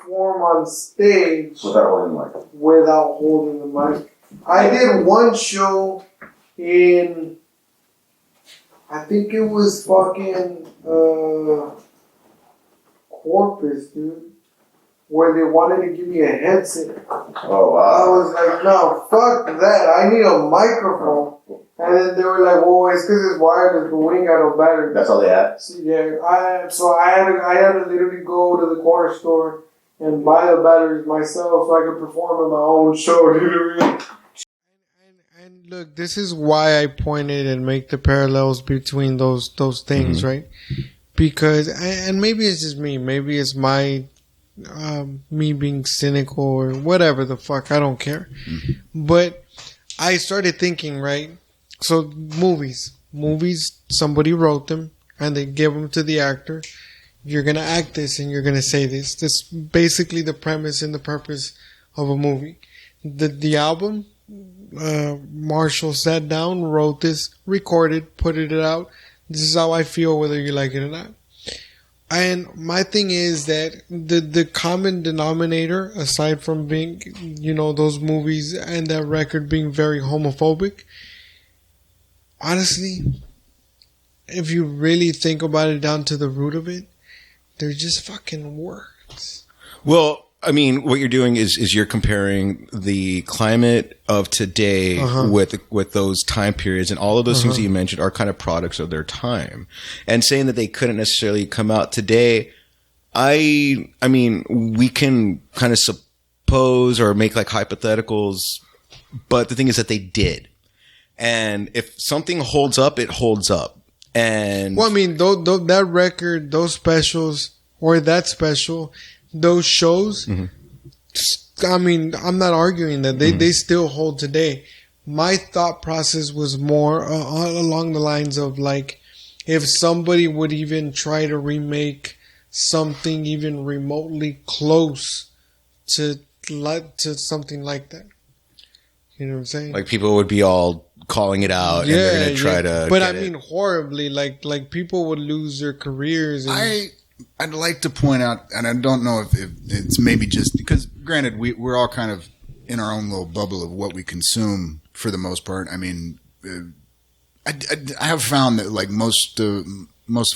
perform on stage without holding the mic. I did one show in, I think it was fucking Corpus, dude, where they wanted to give me a headset. Oh, wow. I was like, no, fuck that. I need a microphone. And then they were like, well, it's because it's wireless, but we ain't got no battery. That's all they had? So, yeah, I had to literally go to the corner store and buy the batteries myself so I could perform in my own show. You know what I mean? And look, this is why I pointed and make the parallels between those things, right? Because, and maybe it's just me, maybe it's my, me being cynical or whatever the fuck, I don't care. But I started thinking, right? So movies, somebody wrote them and they give them to the actor. You're going to act this and you're going to say this. That's basically the premise and the purpose of a movie. The album, Marshall sat down, wrote this, recorded, put it out. This is how I feel whether you like it or not. And my thing is that the common denominator, aside from being, you know, those movies and that record being very homophobic, honestly, if you really think about it down to the root of it, they're just fucking words. Well, I mean, what you're doing is you're comparing the climate of today with those time periods, and all of those things that you mentioned are kind of products of their time. And saying that they couldn't necessarily come out today, I mean, we can kind of suppose or make like hypotheticals, but the thing is that they did. And if something holds up, it holds up. And well, I mean, that record, those specials, or that special, those shows, I mean, I'm not arguing that they still hold today. My thought process was more along the lines of like, if somebody would even try to remake something even remotely close to something like that. You know what I'm saying? Like people would be all calling it out and they're going to try to but I mean, horribly, like people would lose their careers. And I'd like to point out, and I don't know if it's maybe just because, granted, we're all kind of in our own little bubble of what we consume for the most part. I mean, I have found that like most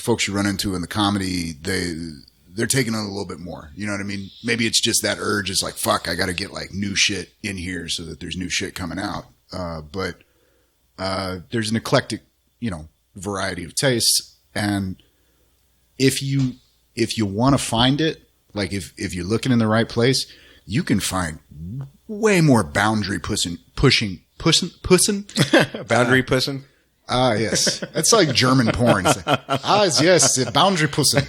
folks you run into in the comedy, they're taking on a little bit more. You know what I mean? Maybe it's just that urge is like, fuck, I got to get like new shit in here so that there's new shit coming out. But there's an eclectic, you know, variety of tastes, and if you want to find it, like if you're looking in the right place, you can find way more boundary pushing boundary pushing. Yes, that's like German porn. Yes, boundary pushing.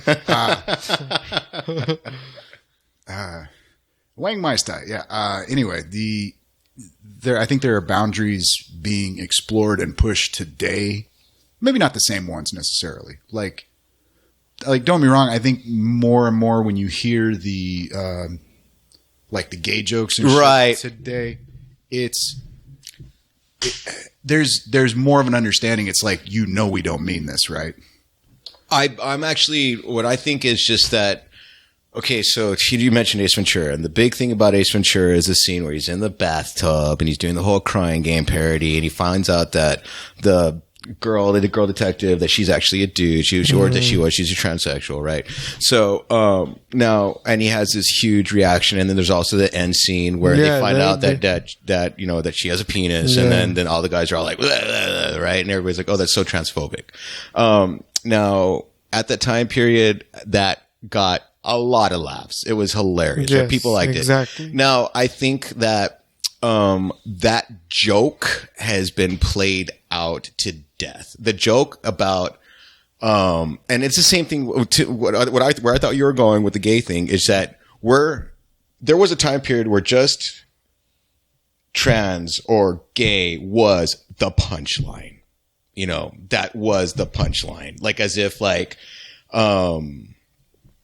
Wangmeister. Yeah. Anyway, I think there are boundaries being explored and pushed today. Maybe not the same ones necessarily. Like, don't get me wrong. I think more and more when you hear the gay jokes and shit today, there's more of an understanding. It's like, you know, we don't mean this, right? I'm actually, what I think is just that, okay, so you mentioned Ace Ventura, and the big thing about Ace Ventura is the scene where he's in the bathtub and he's doing the whole crying game parody, and he finds out that the girl detective, that she's actually a dude. She's a transsexual, right? So, now, and he has this huge reaction, and then there's also the end scene where they find out that, you know, that she has a penis, and then all the guys are all like, blah, blah, blah, right? And everybody's like, oh, that's so transphobic. Now, at that time period, that got a lot of laughs. It was hilarious. Yes, people liked it. Now, I think that, that joke has been played out to death. The joke about, and it's the same thing to where I thought you were going with the gay thing is that there was a time period where just trans or gay was the punchline. You know, that was the punchline. Like as if like,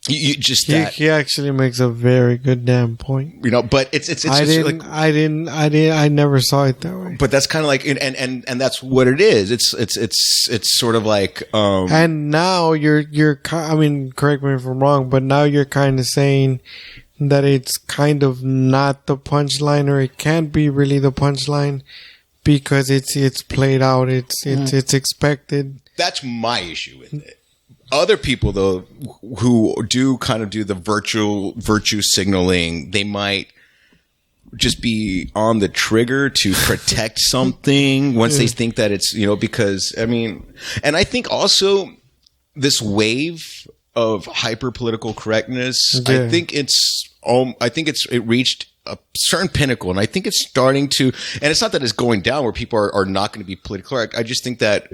you just he actually makes a very good damn point. You know, but it's I never saw it that way. But that's kind of like, and that's what it is. It's sort of like, and now you're, I mean, correct me if I'm wrong, but now you're kind of saying that it's kind of not the punchline, or it can't be really the punchline because it's played out. It's expected. That's my issue with it. Other people, though, who do kind of do the virtue signaling, they might just be on the trigger to protect something once they think that it's, because, I mean, and I think also this wave of hyper political correctness, I think it reached a certain pinnacle, and I think it's starting to, and it's not that it's going down where people are not going to be politically correct. I just think that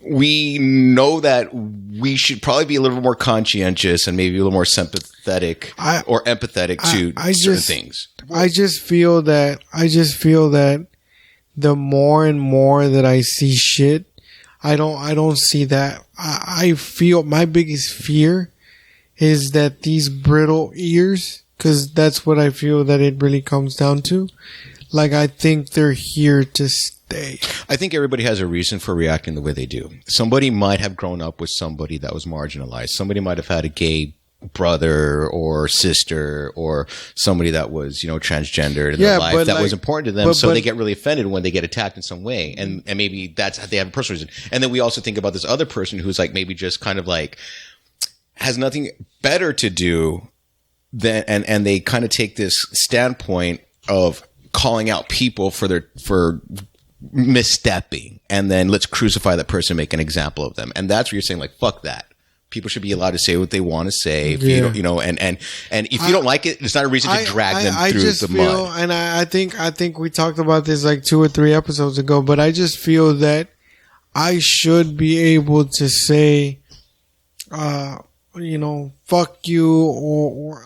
we know that we should probably be a little more conscientious and maybe a little more sympathetic or empathetic to certain things. I just feel that the more and more that I see shit, I don't see that. I feel my biggest fear is that these brittle ears, because that's what I feel that it really comes down to. Like, I think they're here to stay. I think everybody has a reason for reacting the way they do. Somebody might have grown up with somebody that was marginalized. Somebody might have had a gay brother or sister or somebody that was, transgendered in their life that was important to them. So they get really offended when they get attacked in some way. And maybe they have a personal reason. And then we also think about this other person who's like maybe just kind of like has nothing better to do than, and they kind of take this standpoint of calling out people for misstepping, and then let's crucify that person, make an example of them. And that's where you're saying, like, fuck that. People should be allowed to say what they want to say. If you don't, and if you don't like it, it's not a reason to drag them through the mud. And I think we talked about this like 2 or 3 episodes ago, but I just feel that I should be able to say, fuck you, or